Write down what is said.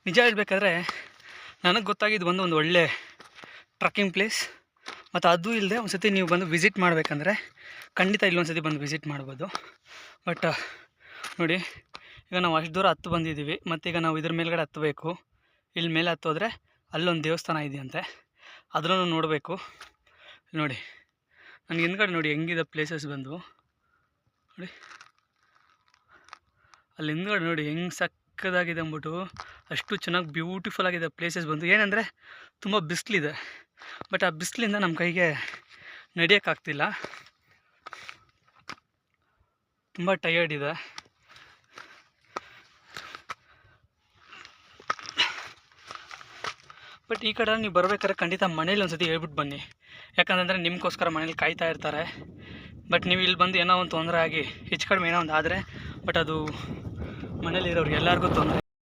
ನಿಜ ಹೇಳಬೇಕಾದ್ರೆ ನನಗೆ ಗೊತ್ತಾಗಿದ್ದು ಒಂದು ಒಳ್ಳೆ ಟ್ರಕ್ಕಿಂಗ್ ಪ್ಲೇಸ್. ಮತ್ತು ಅದು ಇಲ್ಲದೆ ಒಂದು ಸತಿ ನೀವು ಬಂದು ವಿಸಿಟ್ ಮಾಡಬೇಕಂದ್ರೆ ಖಂಡಿತ ಇಲ್ಲೊಂದು ಸತಿ ಬಂದು ವಿಸಿಟ್ ಮಾಡ್ಬೋದು. ಬಟ್ ನೋಡಿ, ಈಗ ನಾವು ಅಷ್ಟು ದೂರ ಹತ್ತು ಬಂದಿದ್ದೀವಿ, ಮತ್ತು ಈಗ ನಾವು ಇದ್ರ ಮೇಲ್ಗಡೆ ಹತ್ತಬೇಕು. ಇಲ್ಲಿ ಮೇಲೆ ಹತ್ತೋದ್ರೆ ಅಲ್ಲೊಂದು ದೇವಸ್ಥಾನ ಇದೆಯಂತೆ, ಅದನ್ನು ನೋಡಬೇಕು. ನೋಡಿ ನನಗೆ ಹಿಂದ್ಗಡೆ ನೋಡಿ ಹೆಂಗಿದೆ ಪ್ಲೇಸಸ್ ಬಂದು ನೋಡಿ, ಅಲ್ಲಿ ಹಿಂದ್ಗಡೆ ನೋಡಿ ಹೆಂಗೆ ಸಕ್ಕದಾಗಿದೆ ಅಂದ್ಬಿಟ್ಟು. ಅಷ್ಟು ಚೆನ್ನಾಗಿ ಬ್ಯೂಟಿಫುಲ್ ಆಗಿದೆ ಪ್ಲೇಸಸ್ ಬಂದು. ಏನಂದರೆ ತುಂಬ ಬಿಸಿಲಿದೆ, ಬಟ್ ಆ ಬಿಸಿಲಿಂದ ನಮ್ಮ ಕೈಗೆ ನಡೆಯೋಕ್ಕಾಗ್ತಿಲ್ಲ, ತುಂಬ ಟಯರ್ಡ್ ಇದೆ. ಬಟ್ ಈ ಕಡೆ ನೀವು ಬರ್ಬೇಕಾದ್ರೆ ಖಂಡಿತ ಮನೇಲಿ ಒಂದು ಸತಿ ಹೇಳ್ಬಿಟ್ಟು ಬನ್ನಿ, ಯಾಕಂತಂದರೆ ನಿಮಗೋಸ್ಕರ ಮನೇಲಿ ಕಾಯ್ತಾ ಇರ್ತಾರೆ. ಬಟ್ ನೀವು ಇಲ್ಲಿ ಬಂದು ಏನೋ ಒಂದು ತೊಂದರೆ ಆಗಿ ಹೆಚ್ಚು ಕಡಿಮೆ ಏನೋ ಒಂದು ಆದರೆ, ಬಟ್ ಅದು ಮನೇಲಿರೋರಿಗೆ ಎಲ್ಲರಿಗೂ ತೊಂದರೆ.